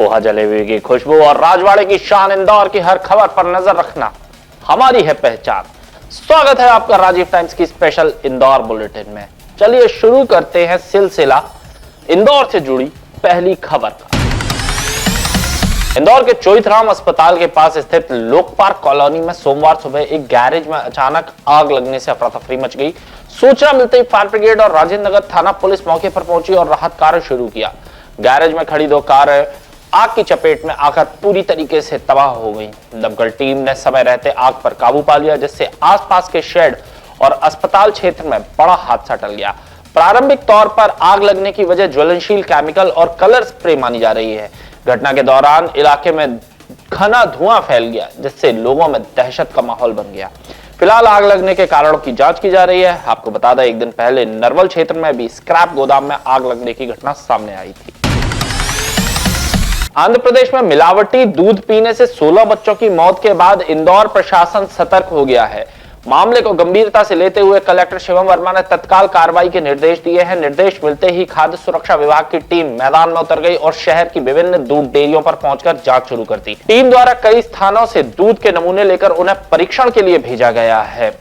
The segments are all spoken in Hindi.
पोहा जलेबी की खुशबू और राजवाड़े की शान इंदौर की हर खबर पर नजर रखना हमारी है पहचान। स्वागत है आपका राजीव टाइम्स की स्पेशल इंदौर बुलेटिन में। चलिए शुरू करते हैं सिलसिला इंदौर से जुड़ी पहली खबर का। इंदौर के चोइथराम अस्पताल के पास स्थित लोक पार्क कॉलोनी में सोमवार सुबह एक गैरेज में अचानक आग लगने से अफरा तफरी मच गई। सूचना मिलते ही फायर ब्रिगेड और राजेंद्र नगर थाना पुलिस मौके पर पहुंची और राहत कार्य शुरू किया। गैरेज में खड़ी 2 कारें आग की चपेट में आकर पूरी तरीके से तबाह हो गई। दमकल टीम ने समय रहते आग पर काबू पा लिया, जिससे आसपास के शेड और अस्पताल क्षेत्र में बड़ा हादसा टल गया। प्रारंभिक तौर पर आग लगने की वजह ज्वलनशील केमिकल और कलर स्प्रे मानी जा रही है। घटना के दौरान इलाके में घना धुआं फैल गया, जिससे लोगों में दहशत का माहौल बन गया। फिलहाल आग लगने के कारणों की जांच की जा रही है। आपको बता दें, एक दिन पहले नरवल क्षेत्र में भी स्क्रैप गोदाम में आग लगने की घटना सामने आई थी। आंध्र प्रदेश में मिलावटी दूध पीने से 16 बच्चों की मौत के बाद इंदौर प्रशासन सतर्क हो गया है। मामले को गंभीरता से लेते हुए कलेक्टर शिवम वर्मा ने तत्काल कार्रवाई के निर्देश दिए हैं। निर्देश मिलते ही खाद्य सुरक्षा विभाग की टीम मैदान में उतर गई और शहर की विभिन्न दूध डेयरियों पर पहुंचकर जांच शुरू कर दी। टीम द्वारा कई स्थानों से दूध के नमूने लेकर उन्हें परीक्षण के लिए भेजा गया है।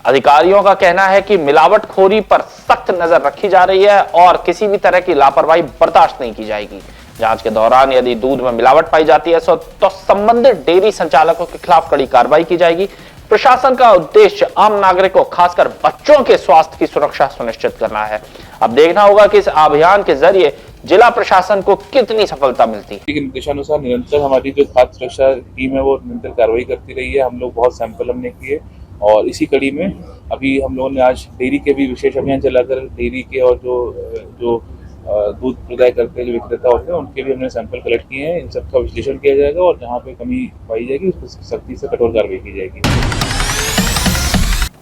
अधिकारियों का कहना है कि मिलावटखोरी पर सख्त नजर रखी जा रही है और किसी भी तरह की लापरवाही बर्दाश्त नहीं की जाएगी। जांच के दौरान यदि दूध में मिलावट पाई जाती है तो संबंधित डेयरी संचालकों के खिलाफ कड़ी कार्रवाई की जाएगी। प्रशासन का उद्देश्य आम नागरिकों, खासकर बच्चों के स्वास्थ्य की सुरक्षा सुनिश्चित करना है। अब देखना होगा कि इस अभियान के जरिए जिला प्रशासन को कितनी सफलता मिलती है। लेकिन निर्देशानुसार निरंतर हमारी जो खाद्य सुरक्षा टीम है वो निरंतर कार्रवाई करती रही है। हम लोग बहुत सैंपल हमने किए और इसी कड़ी में अभी हम लोगों ने आज डेयरी के भी विशेष अभियान चलाकर डेयरी के और जो दूध प्रदाय करते हैं, जो विक्रेता होते हैं, उनके भी हमने सैंपल कलेक्ट किए हैं। इन सबका विश्लेषण किया जाएगा और जहाँ पे कमी पाई जाएगी उस पर सख्ती से कठोर कार्रवाई की जाएगी।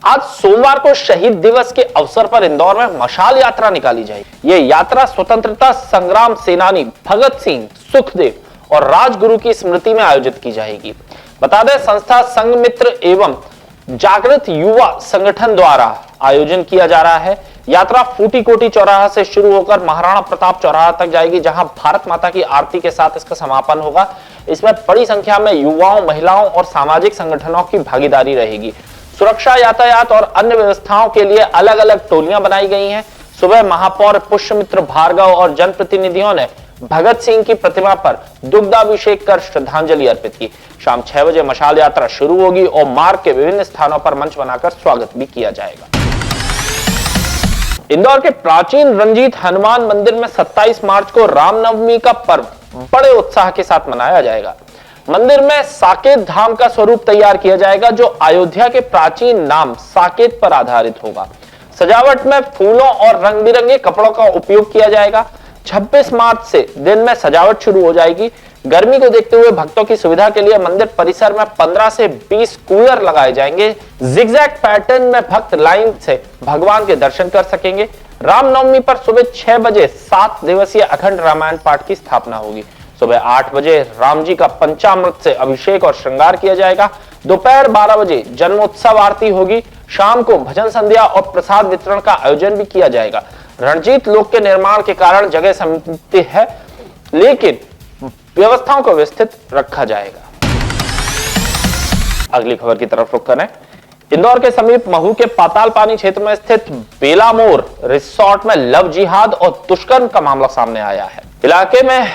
आज सोमवार को शहीद दिवस के अवसर पर इंदौर में मशाल यात्रा निकाली जाएगी। ये यात्रा स्वतंत्रता संग्राम सेनानी भगत सिंह, सुखदेव और राजगुरु की स्मृति में आयोजित की जाएगी। बता दें, संस्था संघ मित्र एवं जागृत युवा संगठन द्वारा आयोजन किया जा रहा है। यात्रा फूटी कोटी चौराहा से शुरू होकर महाराणा प्रताप चौराहा तक जाएगी, जहां भारत माता की आरती के साथ इसका समापन होगा। इसमें बड़ी संख्या में युवाओं, महिलाओं और सामाजिक संगठनों की भागीदारी रहेगी। सुरक्षा, यातायात और अन्य व्यवस्थाओं के लिए अलग अलग टोलियां बनाई गई हैं। सुबह महापौर पुष्यमित्र भार्गव और जनप्रतिनिधियों ने भगत सिंह की प्रतिमा पर दुग्धाभिषेक कर श्रद्धांजलि अर्पित की। शाम 6 बजे मशाल यात्रा शुरू होगी और मार्ग के विभिन्न स्थानों पर मंच बनाकर स्वागत भी किया जाएगा। इंदौर के प्राचीन रंजीत हनुमान मंदिर में 27 मार्च को रामनवमी का पर्व बड़े उत्साह के साथ मनाया जाएगा। मंदिर में साकेत धाम का स्वरूप तैयार किया जाएगा, जो अयोध्या के प्राचीन नाम साकेत पर आधारित होगा। सजावट में फूलों और रंग बिरंगे कपड़ों का उपयोग किया जाएगा। 26 मार्च से दिन में सजावट शुरू हो जाएगी। गर्मी को देखते हुए भक्तों की सुविधा के लिए मंदिर परिसर में 15 से 20 कूलर लगाए जाएंगे। जिगजैग पैटर्न में भक्त लाइन से भगवान के दर्शन कर सकेंगे। रामनवमी पर सुबह 6 बजे 7 दिवसीय अखंड रामायण पाठ की स्थापना होगी। सुबह 8 बजे राम जी का पंचामृत से अभिषेक और श्रृंगार किया जाएगा। दोपहर 12 बजे जन्मोत्सव आरती होगी। शाम को भजन संध्या और प्रसाद वितरण का आयोजन भी किया जाएगा। रणजीत लोक के निर्माण के कारण जगह सीमित है, लेकिन व्यवस्थाओं को व्यवस्थित रखा जाएगा। अगली खबर की तरफ रुख करें। इंदौर के समीप महू के पाताल पानी क्षेत्र में स्थित बेलामोर रिसोर्ट में लव जिहाद और दुष्कर्म का मामला सामने आया है। इलाके में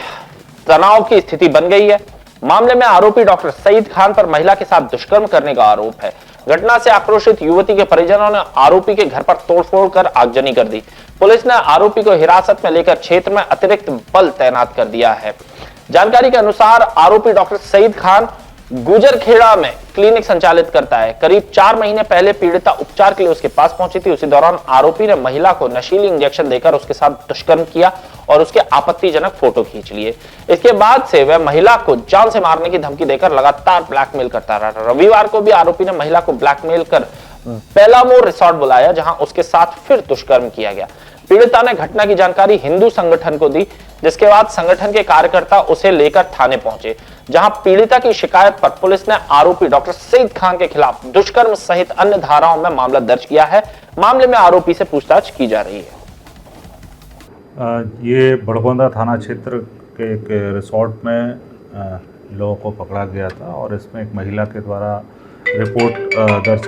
तनाव की स्थिति बन गई है। मामले में आरोपी डॉक्टर सईद खान पर महिला के साथ दुष्कर्म करने का आरोप है। घटना से आक्रोशित युवती के परिजनों ने आरोपी के घर पर तोड़फोड़ कर आगजनी कर दी। पुलिस ने आरोपी को हिरासत में लेकर क्षेत्र में अतिरिक्त बल तैनात कर दिया है। जानकारी के अनुसार आरोपी डॉक्टर सईद खान गुजरखेड़ा में क्लिनिक संचालित करता है। करीब 4 महीने पहले पीड़िता उपचार के लिए उसके पास पहुंची थी। उसी दौरान आरोपी ने महिला को नशीली इंजेक्शन देकर उसके साथ दुष्कर्म किया और उसके आपत्तिजनक फोटो खींच लिए। इसके बाद से वह महिला को जान से मारने की धमकी देकर लगातार ब्लैकमेल करता रहा। रविवार को भी आरोपी ने महिला को ब्लैकमेल कर बेलामोर रिसोर्ट बुलाया, जहां उसके साथ फिर दुष्कर्म किया गया। पीड़िता ने घटना की जानकारी हिंदू संगठन को दी, जिसके बाद संगठन के कार्यकर्ता उसे लेकर थाने पहुंचे, जहां पीड़िता की शिकायत पर पुलिस ने आरोपी डॉक्टर सईद खान के खिलाफ दुष्कर्म सहित अन्य धाराओं में मामला दर्ज किया है। मामले में आरोपी से पूछताछ की जा रही है। ये बड़गोंदा थाना क्षेत्र के एक रिसोर्ट में लोगों को पकड़ा गया था और इसमें एक महिला के द्वारा रिपोर्ट दर्ज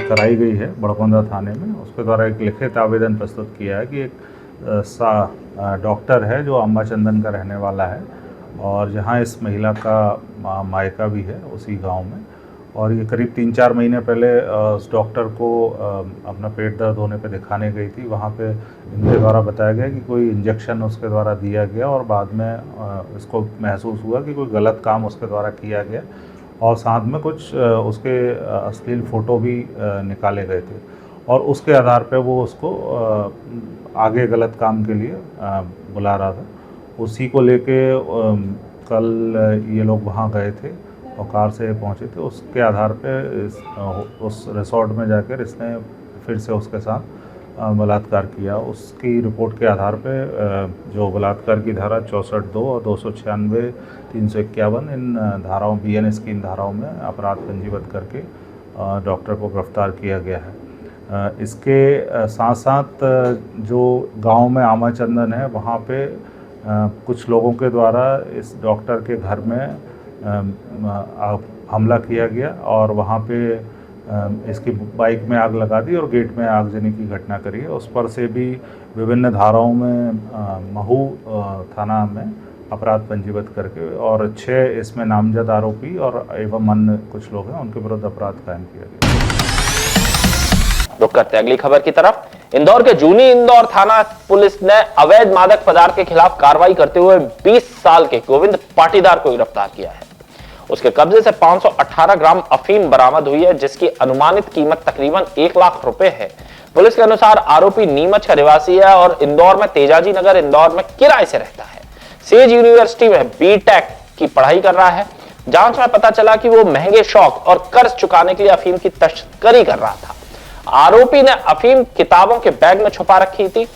कराई गई है बड़गोंदा थाने में। उसके द्वारा एक लिखित आवेदन प्रस्तुत किया है कि एक डॉक्टर है जो अम्बाचंदन का रहने वाला है और जहां इस महिला का मायका भी है उसी गांव में, और ये करीब 3-4 महीने पहले उस डॉक्टर को अपना पेट दर्द होने पे दिखाने गई थी। वहाँ पे इनके द्वारा बताया गया कि कोई इंजेक्शन उसके द्वारा दिया गया और बाद में इसको महसूस हुआ कि कोई गलत काम उसके द्वारा किया गया और साथ में कुछ उसके अश्लील फ़ोटो भी निकाले गए थे और उसके आधार पे वो उसको आगे गलत काम के लिए बुला रहा था। उसी को लेके कल ये लोग वहाँ गए थे और कार से पहुँचे थे। उसके आधार पे उस रिसोर्ट में जाकर इसने फिर से उसके साथ बलात्कार किया। उसकी रिपोर्ट के आधार पे जो बलात्कार की धारा 64(2) और 296, 351 इन धाराओं BNS की इन धाराओं में अपराध पंजीबद्ध करके डॉक्टर को गिरफ्तार किया गया है। इसके साथ साथ जो गांव में आमाचंदन है वहाँ पे कुछ लोगों के द्वारा इस डॉक्टर के घर में हमला किया गया और वहाँ पे इसकी बाइक में आग लगा दी और गेट में आगजनी की घटना करी है। उस पर से भी विभिन्न धाराओं में महू थाना में अपराध पंजीबद्ध करके और 6 इसमें नामजद आरोपी और एवं अन्य कुछ लोग हैं उनके विरुद्ध अपराध कायम किया गया। रुक करते अगली खबर की तरफ। इंदौर के जूनी इंदौर थाना पुलिस ने अवैध मादक पदार्थ के खिलाफ कार्रवाई करते हुए 20 साल के गोविंद पाटीदार को गिरफ्तार किया है। उसके कब्जे से 518 ग्राम अफीम बरामद हुई है, जिसकी अनुमानित कीमत तकरीबन 1 लाख रुपए है। पुलिस के अनुसार आरोपी नीमच का निवासी है और इंदौर में तेजाजी नगर इंदौर में किराए से रहता है। सेज यूनिवर्सिटी में B.Tech की पढ़ाई कर रहा है। जांच में पता चला कि वो महंगे शौक और कर्ज चुकाने के लिए अफीम की तस्करी कर रहा था। आरोपी ने अफीम किताबों के बैग में छुपा रखी थी।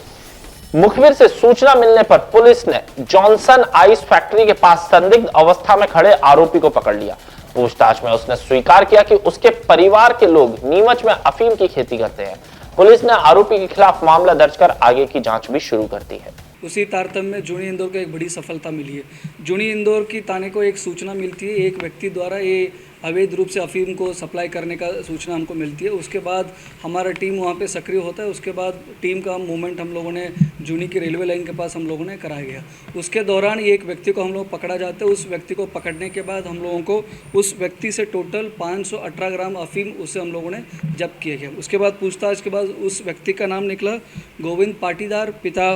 मुखबिर से सूचना मिलने पर पुलिस ने जॉनसन आइस फैक्ट्री के पास संदिग्ध अवस्था में खड़े आरोपी को पकड़ लिया। पूछताछ में उसने स्वीकार किया कि उसके परिवार के लोग नीमच में अफीम की खेती करते हैं। पुलिस ने आरोपी के खिलाफ मामला दर्ज कर आगे की जांच भी शुरू कर दी है। उसी तारतम्य में जूनी इंदौर को एक बड़ी सफलता मिली है। जूनी इंदौर की थाने को एक सूचना मिलती है, एक व्यक्ति द्वारा ये अवैध रूप से अफीम को सप्लाई करने का सूचना हमको मिलती है। उसके बाद हमारा टीम वहाँ पे सक्रिय होता है। उसके बाद टीम का मूवमेंट हम लोगों ने जूनी की रेलवे लाइन के पास हम लोगों ने कराया गया। उसके दौरान एक व्यक्ति को हम लोग पकड़ा जाता है। उस व्यक्ति को पकड़ने के बाद हम लोगों को उस व्यक्ति से टोटल 518 ग्राम अफीम उससे हम लोगों ने जब्त किया गया। उसके बाद पूछताछ के बाद उस व्यक्ति का नाम निकला गोविंद पाटीदार, पिता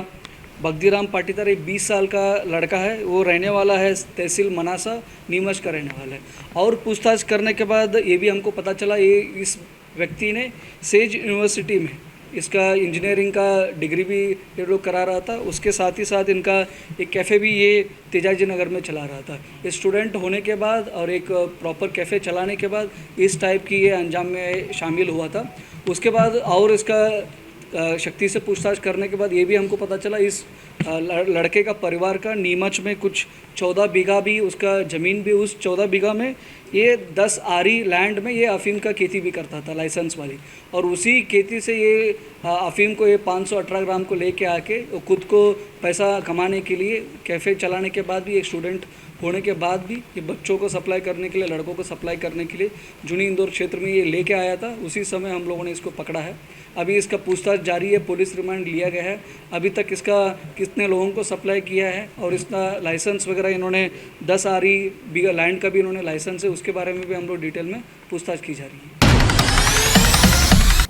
बगदीराम पाटीदार। एक 20 साल का लड़का है, वो रहने वाला है तहसील मनासा, नीमच का रहने वाला है। और पूछताछ करने के बाद ये भी हमको पता चला ये इस व्यक्ति ने सेज यूनिवर्सिटी में इसका इंजीनियरिंग का डिग्री भी ये लोग करा रहा था। उसके साथ ही साथ इनका एक कैफ़े भी ये तेजाजी नगर में चला रहा था। स्टूडेंट होने के बाद और एक प्रॉपर कैफ़े चलाने के बाद इस टाइप की ये अंजाम में शामिल हुआ था। उसके बाद और इसका शक्ति से पूछताछ करने के बाद ये भी हमको पता चला इस लड़के का परिवार का नीमच में कुछ 14 बीघा भी उसका ज़मीन भी, उस 14 बीघा में ये 10 आरी लैंड में ये अफीम का खेती भी करता था लाइसेंस वाली। और उसी खेती से ये अफीम को ये 518 ग्राम को लेके आके खुद को पैसा कमाने के लिए कैफ़े चलाने के बाद भी, एक स्टूडेंट होने के बाद भी ये बच्चों को सप्लाई करने के लिए, लड़कों को सप्लाई करने के लिए जूनी इंदौर क्षेत्र में ये लेके आया था। उसी समय हम लोगों ने इसको पकड़ा है। अभी इसका पूछताछ जारी है, पुलिस रिमांड लिया गया है। अभी तक इसका कितने लोगों को सप्लाई किया है और इसका लाइसेंस वगैरह इन्होंने 10 आरी बीघा लैंड का भी इन्होंने लाइसेंस है, उसके बारे में भी हम लोग डिटेल में पूछताछ की जा रही है।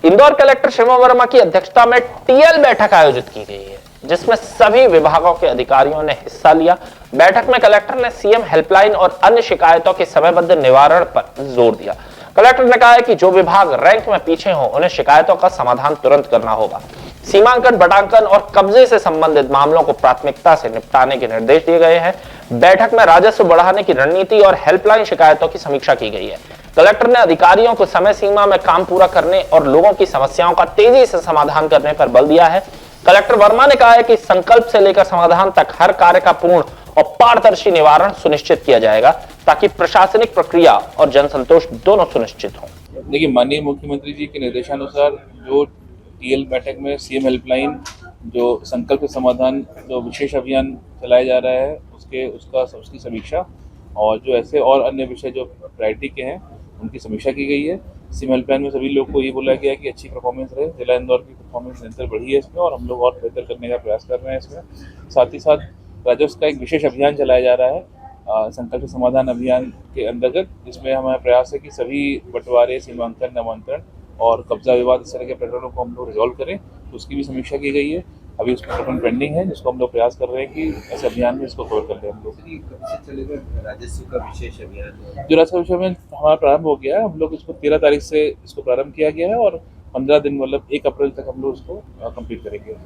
इंदौर कलेक्टर शिवम वर्मा की अध्यक्षता में टीएल बैठक आयोजित की गई है, जिसमें सभी विभागों के अधिकारियों ने हिस्सा लिया। बैठक में कलेक्टर ने सीएम हेल्पलाइन और अन्य शिकायतों के समयबद्ध निवारण पर जोर दिया। कलेक्टर ने कहा है कि जो विभाग रैंक में पीछे हो उन्हें शिकायतों का समाधान तुरंत करना होगा। सीमांकन, बटांकन और कब्जे से संबंधित मामलों को प्राथमिकता से निपटाने के निर्देश दिए गए हैं। बैठक में राजस्व बढ़ाने की रणनीति और हेल्पलाइन शिकायतों की समीक्षा की गई है। कलेक्टर ने अधिकारियों को समय सीमा में काम पूरा करने और लोगों की समस्याओं का तेजी से समाधान करने पर बल दिया है। कलेक्टर वर्मा ने कहा है कि संकल्प से लेकर समाधान तक हर कार्य का पूर्ण और पारदर्शी निवारण सुनिश्चित किया जाएगा, ताकि प्रशासनिक प्रक्रिया और जनसंतोष दोनों सुनिश्चित हों। देखिए, माननीय मुख्यमंत्री जी के निर्देशानुसार जो टीएल बैठक में सीएम हेल्पलाइन, जो संकल्प समाधान, जो विशेष अभियान चलाया जा रहा है, उसकी समीक्षा और जो ऐसे और अन्य विषय जो प्रायोरिटी के हैं उनकी समीक्षा की गई है। इसी हेल्प लाइन में सभी लोग को ये बोला गया है कि अच्छी परफॉर्मेंस रहे। जिला इंदौर की परफॉर्मेंस निरंतर बढ़ी है इसमें और हम लोग और बेहतर करने का प्रयास कर रहे हैं इसमें। साथ ही साथ राजस्व का एक विशेष अभियान चलाया जा रहा है संकल्प समाधान अभियान के अंतर्गत, जिसमें हमारा प्रयास है कि सभी बंटवारे, सीमांकन, नामांतरण और कब्जा विवाद इस तरह के प्रकरणों को हम लोग रिजॉल्व करें, तो उसकी भी समीक्षा की गई है। अभी उसका प्रकरण पेंडिंग है जिसको हम लोग प्रयास कर रहे हैं कि ऐसे अभियान में इसको कवर कर लें हम लोग। राजस्व का विशेष अभियान जो राजस्व विषय में हमारा प्रारंभ हो गया है, हम लोग इसको 13 तारीख से इसको प्रारंभ किया गया है और 15 दिन मतलब 1 अप्रैल तक हम लोग इसको कंप्लीट करेंगे।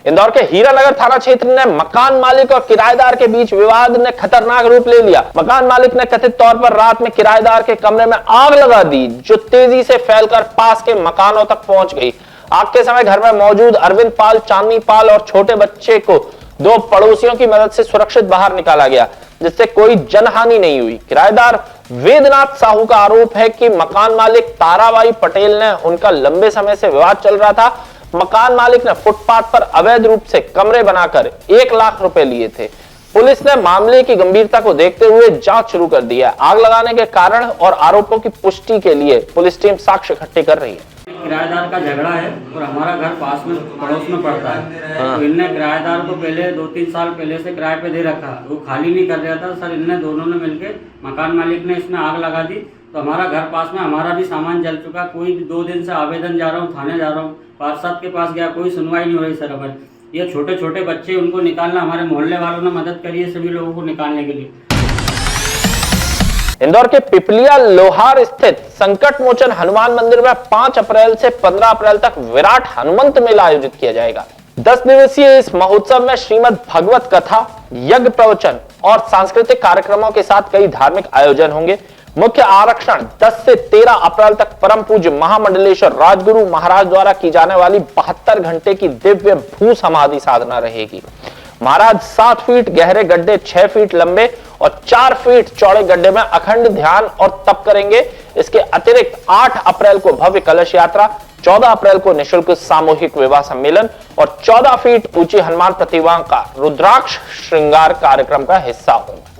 इंदौर के हीरानगर थाना क्षेत्र ने मकान मालिक और किराएदार के बीच विवाद ने खतरनाक रूप ले लिया। मकान मालिक ने कथित तौर पर रात में किराएदार के कमरे में आग लगा दी, जो तेजी से फैलकर पास के मकानों तक पहुंच गई। आग के समय घर में मौजूद अरविंद पाल, चांदनी पाल और छोटे बच्चे को 2 पड़ोसियों की मदद से सुरक्षित बाहर निकाला गया, जिससे कोई जनहानि नहीं हुई। किराएदार वेदनाथ साहू का आरोप है कि मकान मालिक ताराबाई पटेल ने उनका लंबे समय से विवाद चल रहा था। मकान मालिक ने फुटपाथ पर अवैध रूप से कमरे बनाकर 1 लाख रुपए लिए थे। पुलिस ने मामले की गंभीरता को देखते हुए जांच शुरू कर दी है। आग लगाने के कारण और आरोपों की पुष्टि के लिए पुलिस टीम साक्ष्य इकट्ठे कर रही है। किराएदार का झगड़ा है और हमारा घर पास में पड़ोस में पड़ता है। तो इनने किराएदार को पहले 2-3 साल पहले से किराए पे दे रखा, वो खाली नहीं कर रहा था सर। इनने दोनों ने मिलके, मकान मालिक ने इसमें आग लगा दी, तो हमारा घर पास में, हमारा भी सामान जल चुका। कोई भी 2 दिन से आवेदन जा रहा हूँ, थाने जा रहा हूँ, पार्षद के पास गया, कोई सुनवाई नहीं हो रही सर। अगर ये छोटे छोटे बच्चे, उनको निकालना, हमारे मोहल्ले वालों ने मदद करी है सभी लोगों को निकालने के लिए। इंदौर के पिपलिया लोहार स्थित संकट मोचन हनुमान मंदिर में 5 अप्रैल से 15 अप्रैल तक विराट हनुमंत मेला आयोजित किया जाएगा। 10 दिवसीय इस महोत्सव में श्रीमद् भागवत कथा, यज्ञ प्रवचन और सांस्कृतिक कार्यक्रमों के साथ कई धार्मिक आयोजन होंगे। मुख्य आरक्षण 10 से 13 अप्रैल तक परम पूज्य महामंडलेश्वर राजगुरु महाराज द्वारा की जाने वाली 72 घंटे की दिव्य भू समाधि साधना रहेगी। महाराज 7 फीट गहरे गड्ढे, 6 फीट लंबे और 4 फीट चौड़े गड्ढे में अखंड ध्यान और तप करेंगे। इसके अतिरिक्त 8 अप्रैल को भव्य कलश यात्रा, 14 अप्रैल को निःशुल्क सामूहिक विवाह सम्मेलन और 14 फीट ऊंची हनुमान प्रतिमा का रुद्राक्ष श्रृंगार कार्यक्रम का हिस्सा होंगे।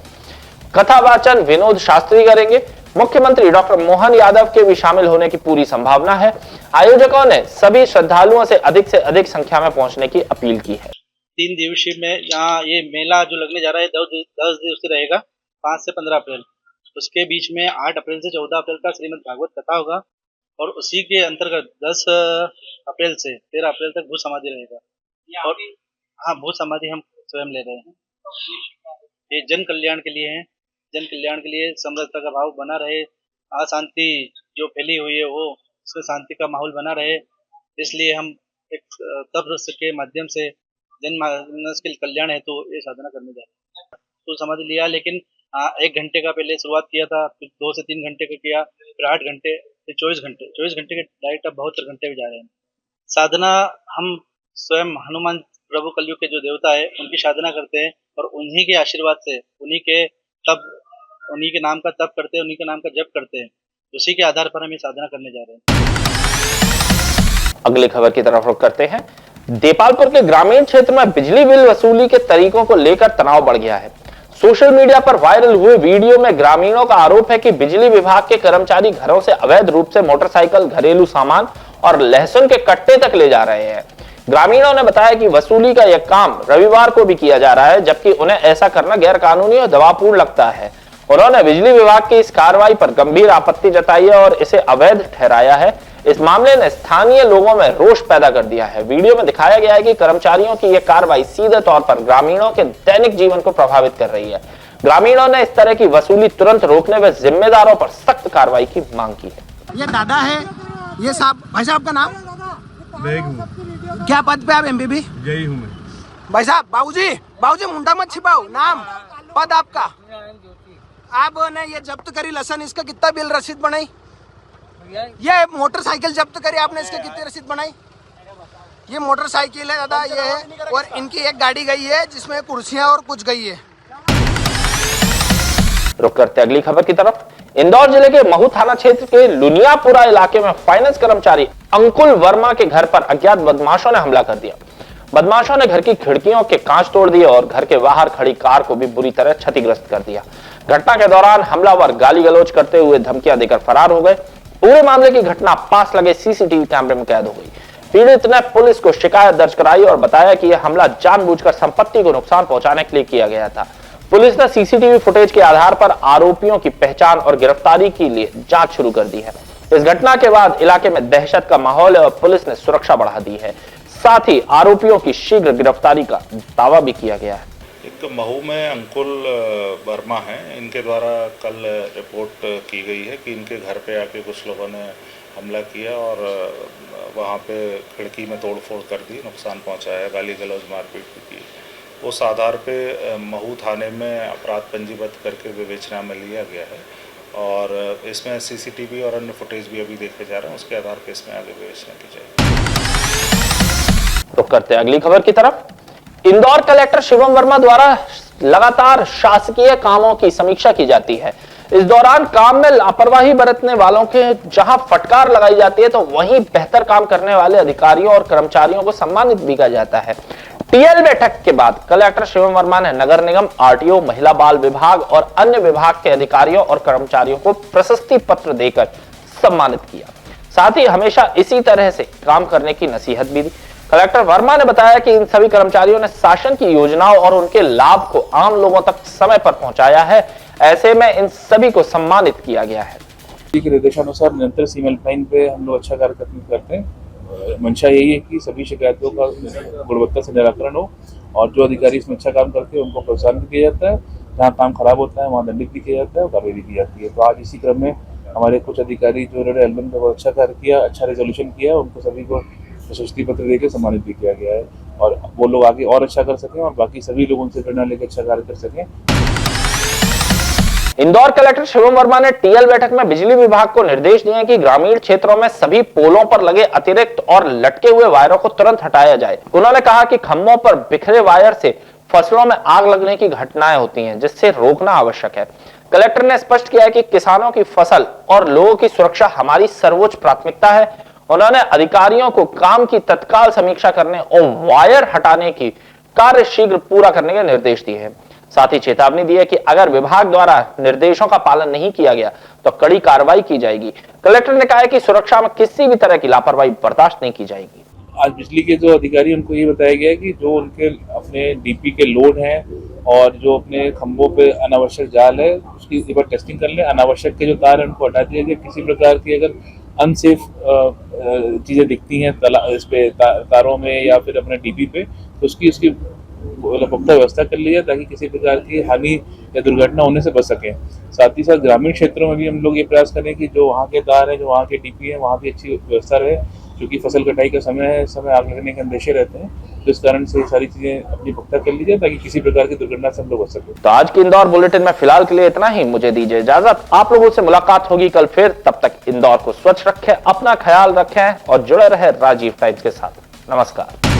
कथा वाचन विनोद शास्त्री करेंगे। मुख्यमंत्री डॉक्टर मोहन यादव के भी शामिल होने की पूरी संभावना है। आयोजकों ने सभी श्रद्धालुओं से अधिक संख्या में पहुंचने की अपील की है। 3 दिवसीय में यहाँ ये मेला जो लगने जा रहा है 10 दिवसीय रहेगा, 5 से 15 अप्रैल। उसके बीच में 8 अप्रैल से 14 अप्रैल का श्रीमद् भागवत कथा होगा और उसी के अंतर्गत 10 अप्रैल से 13 अप्रैल तक भू समाधि रहेगा। और हाँ, भू समाधि हम स्वयं ले रहे हैं। ये जन कल्याण के लिए है, जन कल्याण के लिए समरसता का भाव बना रहे, अशांति जो फैली हुई है वो, उसमें शांति का माहौल बना रहे, इसलिए हम एक तप के माध्यम से जनमानस के कल्याण है तो ये साधना करने जा रहे हैं। तो समाधि लिया, लेकिन 1 घंटे का पहले शुरुआत किया था, फिर 2 से 3 घंटे का किया, फिर 8 घंटे, फिर 24 घंटे के डायरेक्ट अब 72 घंटे भी जा रहे हैं। साधना हम स्वयं हनुमान प्रभु कलयुग के जो देवता है उनकी साधना करते हैं और उन्हीं के आशीर्वाद से, उन्हीं के नाम का तप करते हैं, उन्हीं के नाम का जप करते हैं। उसी के आधार पर हम ये साधना करने जा रहे हैं। अगली खबर की तरफ रुख करते हैं। देपालपुर के ग्रामीण क्षेत्र में बिजली बिल वसूली के तरीकों को लेकर तनाव बढ़ गया है। सोशल मीडिया पर वायरल हुए वीडियो में ग्रामीणों का आरोप है कि बिजली विभाग के कर्मचारी घरों से अवैध रूप से मोटरसाइकिल, घरेलू सामान और लहसुन के कट्टे तक ले जा रहे हैं। ग्रामीणों ने बताया कि वसूली का यह काम रविवार को भी किया जा रहा है, जबकि उन्हें ऐसा करना गैर कानूनी और दबावपूर्ण लगता है। उन्होंने बिजली विभाग की इस कार्रवाई पर गंभीर आपत्ति जताई है और इसे अवैध ठहराया है। इस मामले ने स्थानीय लोगों में रोष पैदा कर दिया है। वीडियो में दिखाया गया है कि कर्मचारियों की यह कार्रवाई सीधे तौर पर ग्रामीणों के दैनिक जीवन को प्रभावित कर रही है। ग्रामीणों ने इस तरह की वसूली तुरंत रोकने व जिम्मेदारों पर सख्त कार्रवाई की मांग की है। ये दादा है, ये साहब, भाई साहब का नाम क्या पद पे आप? एमबीबी यही हूँ मैं। भाई साहब, बाबूजी मुंडा मत छिपाओ, नाम पद आपका। आपने ये जब्त करी लसन, इसका कितना बिल रसीद बनाई? ये मोटरसाइकिल जब्त करी आपने, इसके कितनी रसीद बनाई? ये मोटरसाइकिल है दादा, ये है, और इनकी एक गाड़ी गई है जिसमें कुर्सियां और कुछ गई है। रुक करते अगली खबर की तरफ। इंदौर जिले के महू थाना क्षेत्र के लुनियापुरा इलाके में फाइनेंस कर्मचारी अंकुल वर्मा के घर पर अज्ञात बदमाशों ने हमला कर दिया। बदमाशों ने घर की खिड़कियों के कांच तोड़ दिए और घर के बाहर खड़ी कार को भी बुरी तरह क्षतिग्रस्त कर दिया। घटना के दौरान हमलावर गाली गलौज करते हुए धमकियां देकर फरार हो गए। पूरे मामले की घटना पास लगे सीसीटीवी कैमरे में कैद हो गई। पीड़ित ने पुलिस को शिकायत दर्ज कराई और बताया कि यह हमला जानबूझकर संपत्ति को नुकसान पहुंचाने के लिए किया गया था। पुलिस ने सीसीटीवी फुटेज के आधार पर आरोपियों की पहचान और गिरफ्तारी के लिए जांच शुरू कर दी है। इस घटना के बाद इलाके में दहशत का माहौल है और पुलिस ने सुरक्षा बढ़ा दी है। साथ ही आरोपियों की शीघ्र गिरफ्तारी का दावा भी किया गया है। एक महू में अंकुल वर्मा हैं, इनके द्वारा कल रिपोर्ट की गई है कि इनके घर पे आके कुछ लोगों ने हमला किया और वहाँ पे खिड़की में तोड़फोड़ कर दी, नुकसान पहुँचाया, गाली गलौज मारपीट भी की। उस आधार पे महू थाने में अपराध पंजीबद्ध करके विवेचना में लिया गया है और इसमें सीसीटीवी और अन्य फुटेज भी अभी देखे जा रहे हैं, उसके आधार पे इसमें आगे विवेचना की जाएगी। तो करते अगली खबर की तरफ। इंदौर कलेक्टर शिवम वर्मा द्वारा लगातार शासकीय कामों की समीक्षा की जाती है। इस दौरान काम में लापरवाही बरतने वालों के जहां फटकार लगाई जाती है तो वहीं बेहतर काम करने वाले अधिकारियों और कर्मचारियों को सम्मानित भी किया जाता है। टीएल बैठक के बाद कलेक्टर शिवम वर्मा ने नगर निगम, आरटीओ, महिला बाल विभाग और अन्य विभाग के अधिकारियों और कर्मचारियों को प्रशस्ति पत्र देकर सम्मानित किया। साथ ही हमेशा इसी तरह से काम करने की नसीहत भी दी। कलेक्टर वर्मा ने बताया कि इन सभी कर्मचारियों ने शासन की योजनाओं और उनके लाभ को आम लोगों तक समय पर पहुंचाया है। ऐसे में इन सभी को सम्मानित किया गया है। के निर्देशानुसार निरंतर सीमा लाइन पे हम लोग अच्छा कार्य करते हैं। मंशा यही है कि सभी शिकायतों का गुणवत्ता से निराकरण हो और जो अधिकारी इसमें अच्छा काम करते हैं उनको प्रोत्साहन भी किया जाता है। जहाँ काम खराब होता है वहाँ दंडित भी किया जाता है और कार्रवाई भी की जाती है। तो आज इसी क्रम में हमारे कुछ अधिकारी जो उन्होंने एल्बम में बहुत अच्छा कार्य किया, अच्छा रेजोल्यूशन किया, उनको सभी को प्रशस्ति पत्र देकर सम्मानित भी किया गया है और वो लोग आगे और अच्छा कर सकें और बाकी सभी लोग उनसे प्रेरणा लेकर अच्छा कार्य कर सकें। इंदौर कलेक्टर शिवम वर्मा ने टीएल बैठक में बिजली विभाग को निर्देश दिए कि ग्रामीण क्षेत्रों में सभी पोलों पर लगे अतिरिक्त और लटके हुए वायरों को तुरंत हटाया जाए। उन्होंने कहा कि खंभों पर बिखरे वायर से फसलों में आग लगने की घटनाएं होती हैं, जिससे रोकना आवश्यक है। कलेक्टर ने स्पष्ट किया कि किसानों की फसल और लोगों की सुरक्षा हमारी सर्वोच्च प्राथमिकता है। उन्होंने अधिकारियों को काम की तत्काल समीक्षा करने और वायर हटाने की कार्य शीघ्र पूरा करने के निर्देश दिए हैं। साथ ही चेतावनी दी है कि अगर विभाग द्वारा निर्देशों का पालन नहीं किया गया तो कड़ी कार्रवाई की जाएगी। कलेक्टर ने कहा है कि सुरक्षा में किसी भी तरह की लापरवाही बर्दाश्त नहीं की जाएगी। आज बिजली के जो अधिकारी उनको ये बताया गया है कि जो उनके अपने डीपी के लोड हैं और जो अपने खंभों पे अनावश्यक जाल है उसकी एक बार टेस्टिंग कर लें। अनावश्यक के जो तार है उनको हटा दिया जाए। किसी प्रकार की अगर अनसेफ चीज़ें दिखती हैं इस पे तारों में या फिर अपने डीपी पे तो उसकी पुख्ता व्यवस्था कर ली जाए ताकि किसी प्रकार की हानि या दुर्घटना होने से बच सके। साथ ही साथ ग्रामीण क्षेत्रों में भी हम लोग ये प्रयास करें कि जो वहाँ के तार हैं, जो वहाँ के डीपी हैं, वहाँ भी अच्छी व्यवस्था रहे, क्योंकि फसल कटाई का समय है, इस समय आग लगने के अंदेशे रहते हैं। तो इस कारण से सारी चीजें अपनी पुख्ता कर ली जाए ताकि किसी प्रकार की दुर्घटना से हम लोग बच सके। तो आज की इंदौर बुलेटिन में फिलहाल के लिए इतना ही। मुझे दीजिए इजाजत। आप लोगों से मुलाकात होगी कल फिर। तब तक इंदौर को स्वच्छ रखें, अपना ख्याल रखें और जुड़े रहे राजीव टाइम्स के साथ। नमस्कार।